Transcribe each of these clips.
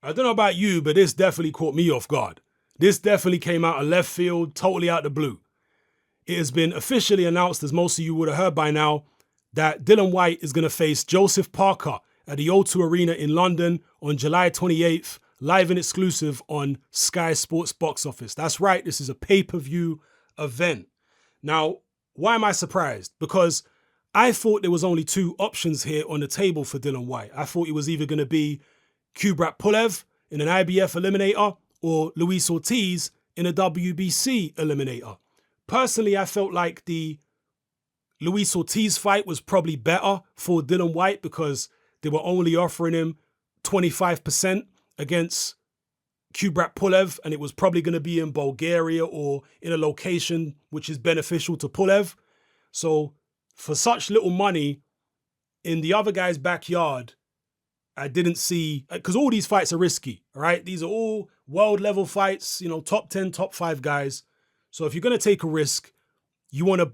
I don't know about you, but this definitely caught me off guard. This definitely came out of left field, totally out the blue. It has been officially announced, as most of you would have heard by now, that Dillian Whyte is going to face Joseph Parker at the O2 Arena in London on July 28th, live and exclusive on Sky Sports Box Office. That's right, this is a pay-per-view event. Now, why am I surprised? Because I thought there was only two options here on the table for Dillian Whyte. I thought it was either going to be Kubrat Pulev in an IBF eliminator or Luis Ortiz in a WBC eliminator. Personally, I felt like the Luis Ortiz fight was probably better for Dillian Whyte because they were only offering him 25% against Kubrat Pulev, and it was probably going to be in Bulgaria or in a location which is beneficial to Pulev. So for such little money in the other guy's backyard, I didn't see, because all these fights are risky, all right? These are all world level fights, top 10, top 5 guys. So if you're going to take a risk, you want to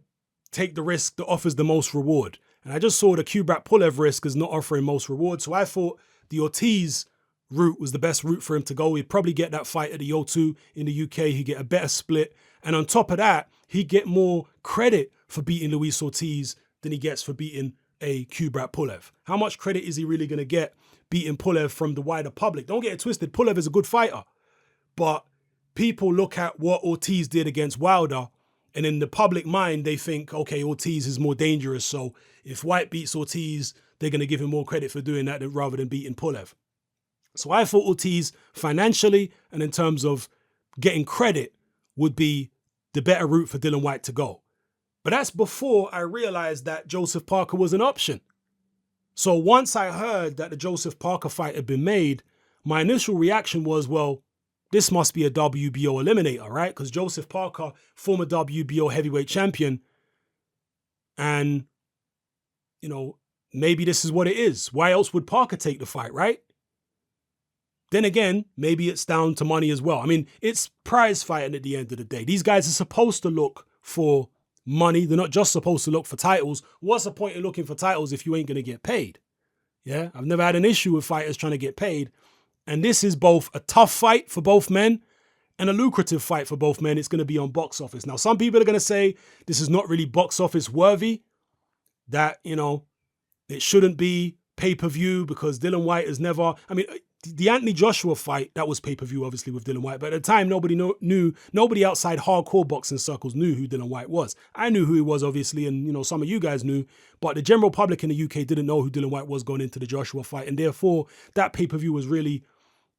take the risk that offers the most reward. And I just saw the Kubrat Pulev risk is not offering most reward. So I thought the Ortiz route was the best route for him to go. He'd probably get that fight at the O2 in the UK. He'd get a better split. And on top of that, he'd get more credit for beating Luis Ortiz than he gets for beating a Kubrat Pulev. How much credit is he really going to get beating Pulev from the wider public? Don't get it twisted. Pulev is a good fighter. But people look at what Ortiz did against Wilder, and in the public mind, they think, okay, Ortiz is more dangerous. So if Whyte beats Ortiz, they're going to give him more credit for doing that rather than beating Pulev. So I thought Ortiz financially and in terms of getting credit would be the better route for Dillian Whyte to go. But that's before I realized that Joseph Parker was an option. So once I heard that the Joseph Parker fight had been made, my initial reaction was, well, this must be a WBO eliminator, right? Because Joseph Parker, former WBO heavyweight champion, and, maybe this is what it is. Why else would Parker take the fight, right? Then again, maybe it's down to money as well. I mean, it's prize fighting at the end of the day. These guys are supposed to look for money. They're not just supposed to look for titles. What's the point of looking for titles if you ain't going to get paid? Yeah, I've never had an issue with fighters trying to get paid. And this is both a tough fight for both men and a lucrative fight for both men. It's going to be on box office. Now, some people are going to say this is not really box office worthy, that, it shouldn't be pay-per-view because Dillian Whyte has never, the Anthony Joshua fight, that was pay-per-view, obviously, with Dillian Whyte. But at the time, nobody outside hardcore boxing circles knew who Dillian Whyte was. I knew who he was, obviously, and, some of you guys knew. But the general public in the UK didn't know who Dillian Whyte was going into the Joshua fight. And therefore, that pay-per-view was really,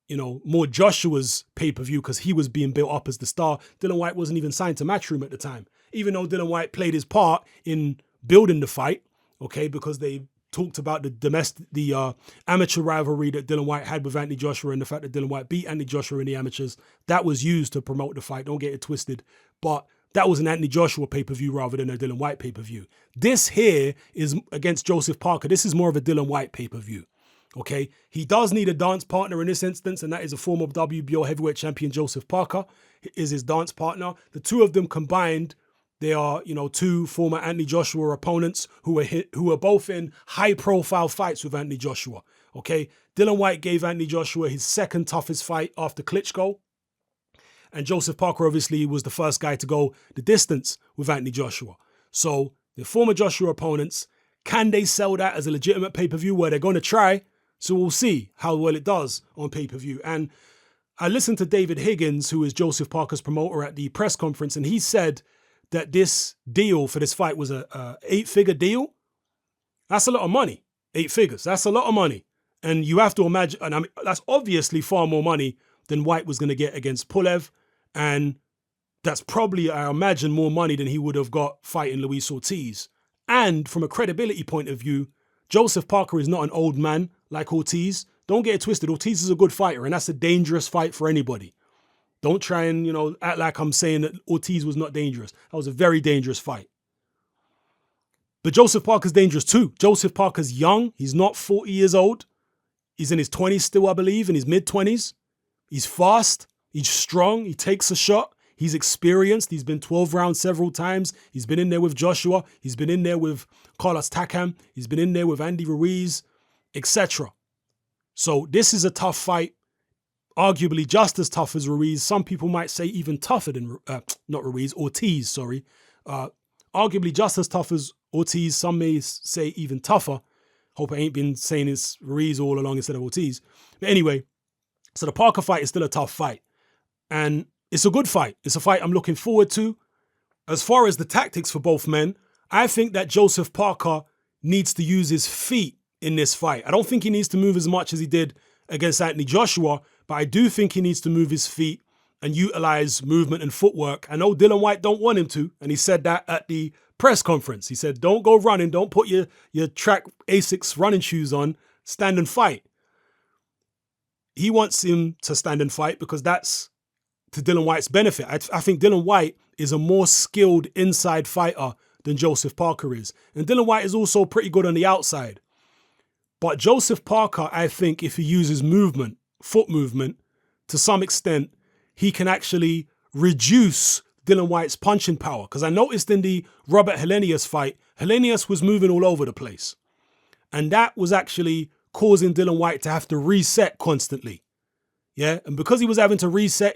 more Joshua's pay-per-view because he was being built up as the star. Dillian Whyte wasn't even signed to Matchroom at the time. Even though Dillian Whyte played his part in building the fight, okay, because they talked about the amateur rivalry that Dillian Whyte had with Anthony Joshua and the fact that Dillian Whyte beat Anthony Joshua in the amateurs. That was used to promote the fight. Don't get it twisted. But that was an Anthony Joshua pay-per-view rather than a Dillian Whyte pay-per-view. This here is against Joseph Parker. This is more of a Dillian Whyte pay-per-view. Okay, he does need a dance partner in this instance, and that is a former WBO heavyweight champion, Joseph Parker, is his dance partner. The two of them combined, they are, two former Anthony Joshua opponents who are both in high-profile fights with Anthony Joshua. Okay, Dillian Whyte gave Anthony Joshua his second toughest fight after Klitschko, and Joseph Parker obviously was the first guy to go the distance with Anthony Joshua. So the former Joshua opponents, can they sell that as a legitimate pay-per-view? Where they're going to try. So we'll see how well it does on pay-per-view. And I listened to David Higgins, who is Joseph Parker's promoter, at the press conference, and he said that this deal for this fight was a 8-figure deal. That's a lot of money. 8 figures. That's a lot of money. And you have to imagine, and that's obviously far more money than Whyte was going to get against Pulev. And that's probably, I imagine, more money than he would have got fighting Luis Ortiz. And from a credibility point of view, Joseph Parker is not an old man like Ortiz. Don't get it twisted. Ortiz is a good fighter, and that's a dangerous fight for anybody. Don't try and, act like I'm saying that Ortiz was not dangerous. That was a very dangerous fight. But Joseph Parker's dangerous too. Joseph Parker's young. He's not 40 years old. He's in his 20s still, I believe, in his mid-20s. He's fast. He's strong. He takes a shot. He's experienced. He's been 12 rounds several times. He's been in there with Joshua. He's been in there with Carlos Takam. He's been in there with Andy Ruiz, etc. So this is a tough fight. arguably just as tough as Ruiz. Some people might say even tougher than, not Ruiz, Ortiz, sorry. Arguably just as tough as Ortiz. Some may say even tougher. Hope I ain't been saying it's Ruiz all along instead of Ortiz. But anyway, so the Parker fight is still a tough fight. And it's a good fight. It's a fight I'm looking forward to. As far as the tactics for both men, I think that Joseph Parker needs to use his feet in this fight. I don't think he needs to move as much as he did against Anthony Joshua, but I do think he needs to move his feet and utilize movement and footwork. I know Dillian Whyte don't want him to, and he said that at the press conference. He said, don't go running, don't put your track Asics running shoes on, stand and fight. He wants him to stand and fight because that's to Dillian Whyte's benefit. I think Dillian Whyte is a more skilled inside fighter than Joseph Parker is. And Dillian Whyte is also pretty good on the outside. But Joseph Parker, I think if he uses movement, foot movement, to some extent, he can actually reduce Dillian Whyte's punching power. Because I noticed in the Robert Helenius fight, Helenius was moving all over the place. And that was actually causing Dillian Whyte to have to reset constantly. Yeah, and because he was having to reset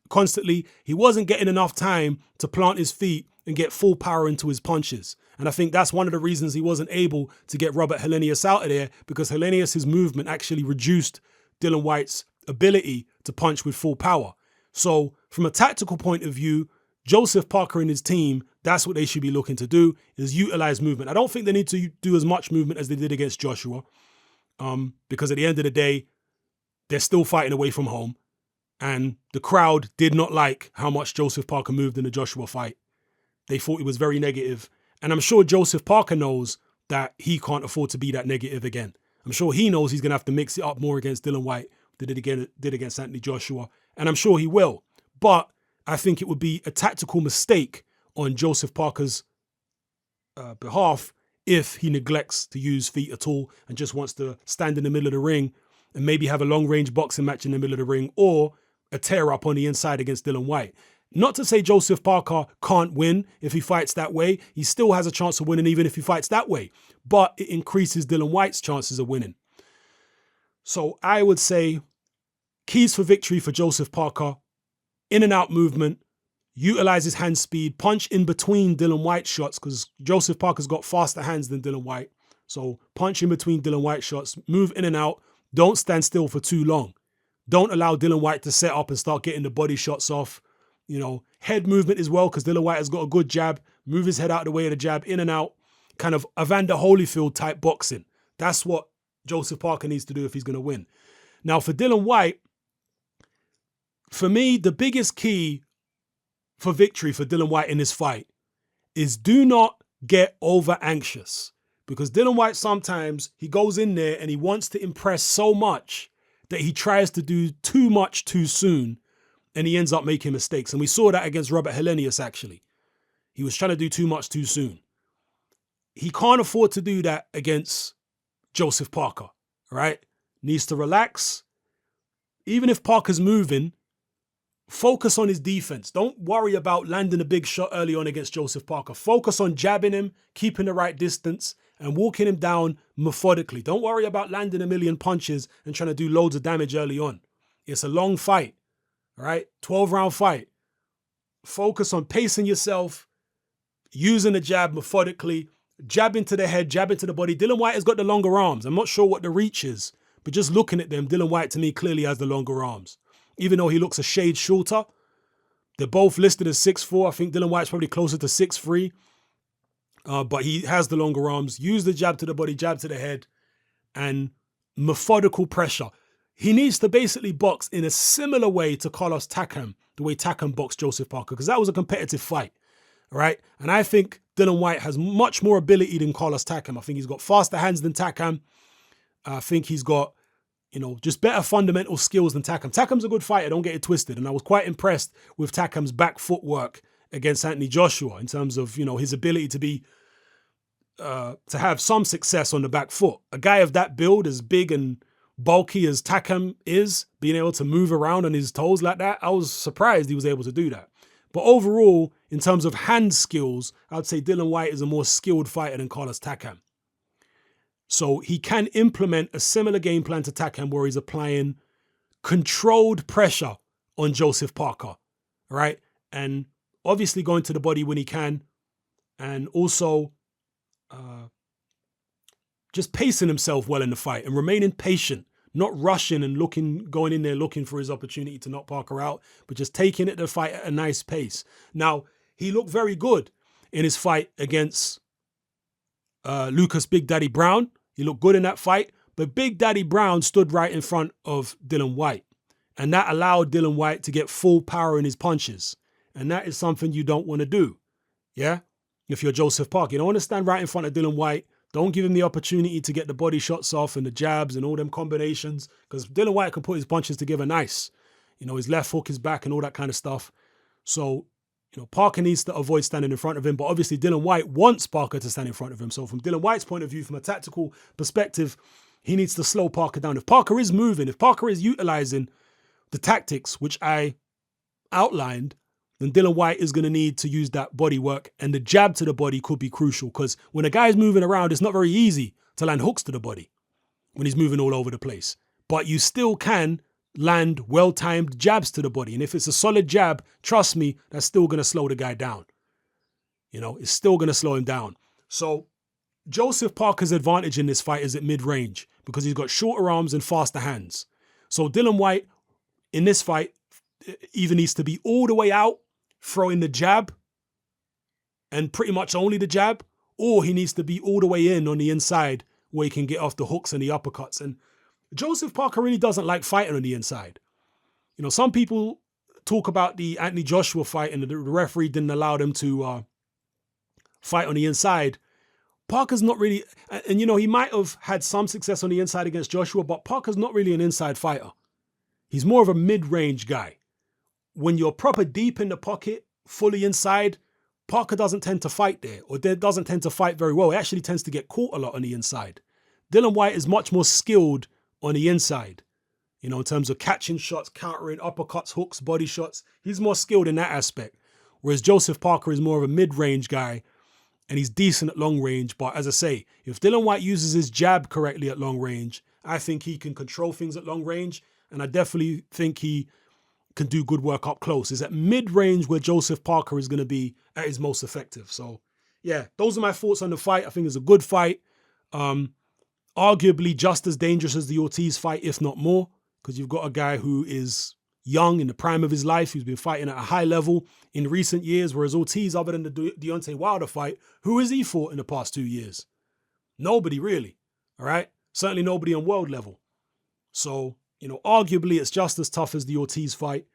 constantly, he wasn't getting enough time to plant his feet and get full power into his punches. And I think that's one of the reasons he wasn't able to get Robert Helenius out of there, because Helenius' movement actually reduced Dillian Whyte's ability to punch with full power. So from a tactical point of view, Joseph Parker and his team, that's what they should be looking to do, is utilize movement. I don't think they need to do as much movement as they did against Joshua, because at the end of the day, they're still fighting away from home. And the crowd did not like how much Joseph Parker moved in the Joshua fight. They thought it was very negative. And I'm sure Joseph Parker knows that he can't afford to be that negative again. I'm sure he knows he's going to have to mix it up more against Dillian Whyte than he did against Anthony Joshua. And I'm sure he will. But I think it would be a tactical mistake on Joseph Parker's behalf if he neglects to use feet at all and just wants to stand in the middle of the ring and maybe have a long-range boxing match in the middle of the ring, or a tear-up on the inside against Dillian Whyte. Not to say Joseph Parker can't win if he fights that way. He still has a chance of winning even if he fights that way. But it increases Dillian Whyte's chances of winning. So I would say keys for victory for Joseph Parker: in and out movement, utilize his hand speed, punch in between Dillian Whyte shots, because Joseph Parker's got faster hands than Dillian Whyte. So punch in between Dillian Whyte shots, move in and out. Don't stand still for too long. Don't allow Dillian Whyte to set up and start getting the body shots off. You know, head movement as well, because Dillian Whyte has got a good jab. Move his head out of the way of the jab, in and out. Kind of Evander Holyfield type boxing. That's what Joseph Parker needs to do if he's going to win. Now for Dillian Whyte, for me, the biggest key for victory for Dillian Whyte in this fight is do not get over anxious. Because Dillian Whyte, sometimes he goes in there and he wants to impress so much that he tries to do too much too soon, and he ends up making mistakes. And we saw that against Robert Helenius, actually. He was trying to do too much too soon. He can't afford to do that against Joseph Parker, right? Needs to relax. Even if Parker's moving, focus on his defense. Don't worry about landing a big shot early on against Joseph Parker. Focus on jabbing him, keeping the right distance, and walking him down methodically. Don't worry about landing a million punches and trying to do loads of damage early on. It's a long fight, all right? 12-round fight. Focus on pacing yourself, using the jab methodically, jabbing to the head, jabbing to the body. Dillian Whyte has got the longer arms. I'm not sure what the reach is, but just looking at them, Dillian Whyte to me clearly has the longer arms. Even though he looks a shade shorter, they're both listed as 6'4". I think Dillian Whyte's probably closer to 6'3". But he has the longer arms. Use the jab to the body, jab to the head, and methodical pressure. He needs to basically box in a similar way to Carlos Takam, the way Takam boxed Joseph Parker, because that was a competitive fight, all right? And I think Dillian Whyte has much more ability than Carlos Takam. I think he's got faster hands than Takam. I think he's got, just better fundamental skills than Takam. Takam's a good fighter, don't get it twisted. And I was quite impressed with Takam's back footwork against Anthony Joshua in terms of, his ability to be, to have some success on the back foot. A guy of that build, as big and bulky as Takam is, being able to move around on his toes like that, I was surprised he was able to do that. But overall, in terms of hand skills, I would say Dillian Whyte is a more skilled fighter than Carlos Takam. So he can implement a similar game plan to Takam where he's applying controlled pressure on Joseph Parker, right? And obviously going to the body when he can, and also just pacing himself well in the fight and remaining patient, not rushing and going in there looking for his opportunity to knock Parker out, but just taking it to fight at a nice pace. Now, he looked very good in his fight against Lucas Big Daddy Brown. He looked good in that fight, but Big Daddy Brown stood right in front of Dillian Whyte, and that allowed Dillian Whyte to get full power in his punches, and that is something you don't want to do, yeah? If you're Joseph Parker, you don't want to stand right in front of Dillian Whyte. Don't give him the opportunity to get the body shots off and the jabs and all them combinations, because Dillian Whyte can put his punches together nice. You know, his left hook, his back, and all that kind of stuff. So, you know, Parker needs to avoid standing in front of him, but obviously Dillian Whyte wants Parker to stand in front of him. So from Dillian Whyte's point of view, from a tactical perspective, he needs to slow Parker down. If Parker is moving, if Parker is utilizing the tactics which I outlined, then Dillian Whyte is going to need to use that body work, and the jab to the body could be crucial, because when a guy's moving around, it's not very easy to land hooks to the body when he's moving all over the place. But you still can land well-timed jabs to the body. And if it's a solid jab, trust me, that's still going to slow the guy down. You know, it's still going to slow him down. So Joseph Parker's advantage in this fight is at mid-range, because he's got shorter arms and faster hands. So Dillian Whyte in this fight either needs to be all the way out, throwing the jab, and pretty much only the jab, or he needs to be all the way in on the inside where he can get off the hooks and the uppercuts. And Joseph Parker really doesn't like fighting on the inside. You know, some people talk about the Anthony Joshua fight and the referee didn't allow them to fight on the inside. Parker's not really, and you know, he might have had some success on the inside against Joshua, but Parker's not really an inside fighter. He's more of a mid-range guy. When you're proper deep in the pocket, fully inside, Parker doesn't tend to fight there, or doesn't tend to fight very well. He actually tends to get caught a lot on the inside. Dillian Whyte is much more skilled on the inside, you know, in terms of catching shots, countering, uppercuts, hooks, body shots. He's more skilled in that aspect. Whereas Joseph Parker is more of a mid-range guy, and he's decent at long range. But as I say, if Dillian Whyte uses his jab correctly at long range, I think he can control things at long range, and I definitely think he can do good work up close. It's at mid-range where Joseph Parker is going to be at his most effective. So, yeah, those are my thoughts on the fight. I think it's a good fight. Arguably just as dangerous as the Ortiz fight, if not more, because you've got a guy who is young, in the prime of his life, who's been fighting at a high level in recent years, whereas Ortiz, other than the Deontay Wilder fight, who has he fought in the past 2 years? Nobody, really, all right? Certainly nobody on world level. So, you know, arguably it's just as tough as the Ortiz fight.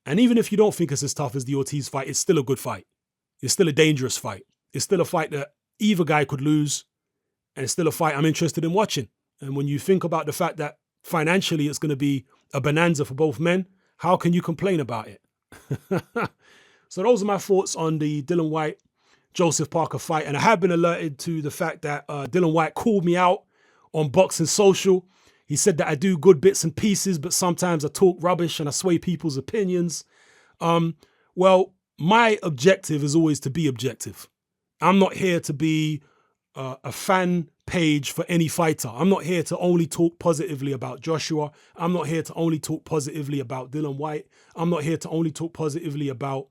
And even if you don't think it's as tough as the Ortiz fight, it's still a good fight. It's still a dangerous fight. It's still a fight that either guy could lose, and it's still a fight I'm interested in watching. And when you think about the fact that financially it's going to be a bonanza for both men, how can you complain about it? So those are my thoughts on the Dillian Whyte, Joseph Parker fight. And I have been alerted to the fact that Dillian Whyte called me out on Boxing Social. He said that I do good bits and pieces, but sometimes I talk rubbish and I sway people's opinions. Well, my objective is always to be objective. I'm not here to be a fan page for any fighter. I'm not here to only talk positively about Joshua. I'm not here to only talk positively about Dillian Whyte. I'm not here to only talk positively about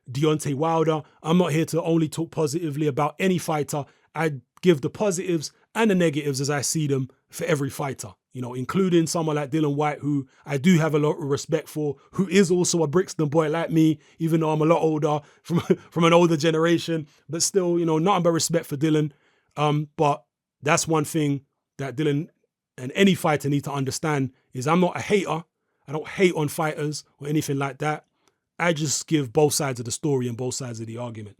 Deontay Wilder. I'm not here to only talk positively about any fighter. I give the positives and the negatives as I see them for every fighter, you know, including someone like Dillian Whyte, who I do have a lot of respect for, who is also a Brixton boy like me, even though I'm a lot older, from an older generation, but still, you know, nothing but respect for Dillian. But that's one thing that Dillian and any fighter need to understand is I'm not a hater. I don't hate on fighters or anything like that. I just give both sides of the story and both sides of the argument.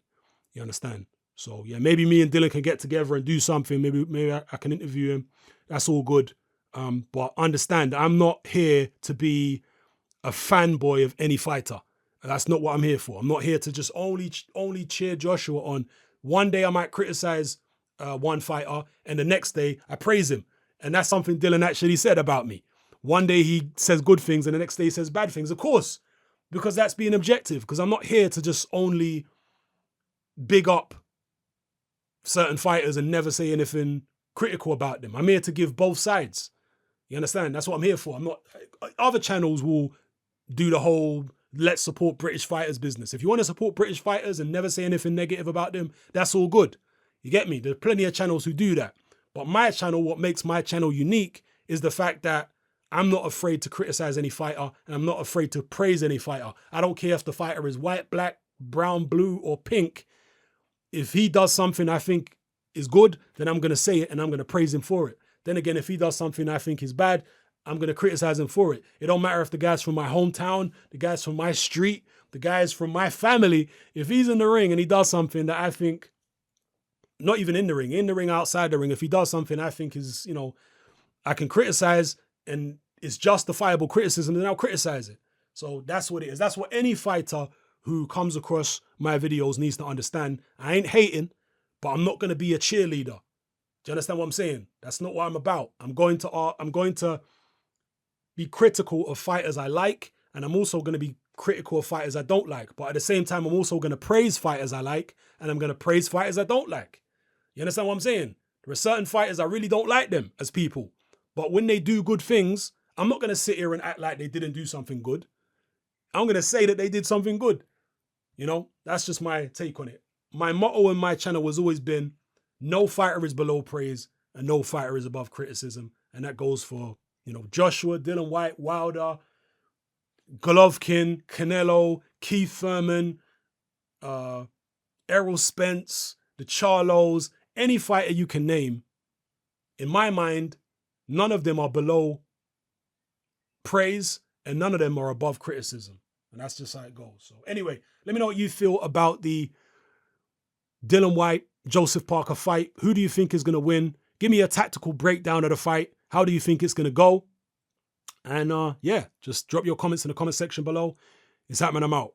You understand? So yeah, maybe me and Dillian can get together and do something. Maybe I can interview him. That's all good. But understand, I'm not here to be a fanboy of any fighter. That's not what I'm here for. I'm not here to just only cheer Joshua on. One day I might criticize one fighter, and the next day I praise him. And that's something Dillian actually said about me. One day he says good things, and the next day he says bad things. Of course, because that's being objective. Because I'm not here to just only big up certain fighters and never say anything critical about them. I'm here to give both sides. You understand? That's what I'm here for. I'm not. Other channels will do the whole let's support British fighters business. If you want to support British fighters and never say anything negative about them, that's all good. You get me? There's plenty of channels who do that. But my channel, what makes my channel unique is the fact that I'm not afraid to criticize any fighter, and I'm not afraid to praise any fighter. I don't care if the fighter is white, black, brown, blue, or pink. If he does something I think is good, then I'm going to say it and I'm going to praise him for it. Then again, if he does something I think is bad, I'm going to criticize him for it. It don't matter if the guy's from my hometown, the guy's from my street, the guy's from my family. If he's in the ring and he does something that I think, not even in the ring, outside the ring, if he does something I think is, I can criticize and it's justifiable criticism, then I'll criticize it. So that's what it is. That's what any fighter who comes across my videos needs to understand. I ain't hating, but I'm not going to be a cheerleader. Do you understand what I'm saying? That's not what I'm about. I'm going to be critical of fighters I like, and I'm also going to be critical of fighters I don't like. But at the same time, I'm also going to praise fighters I like, and I'm going to praise fighters I don't like. You understand what I'm saying? There are certain fighters I really don't like them as people. But when they do good things, I'm not going to sit here and act like they didn't do something good. I'm going to say that they did something good. That's just my take on it. My motto in my channel has always been, no fighter is below praise and no fighter is above criticism. And that goes for, Joshua, Dillian, Whyte, Wilder, Golovkin, Canelo, Keith Thurman, Errol Spence, the Charlos, any fighter you can name. In my mind, none of them are below praise and none of them are above criticism. And that's just how it goes. So anyway, let me know what you feel about the Dillian Whyte, Joseph Parker fight. Who do you think is going to win? Give me a tactical breakdown of the fight. How do you think it's going to go? And just drop your comments in the comment section below. It's happening. I'm out.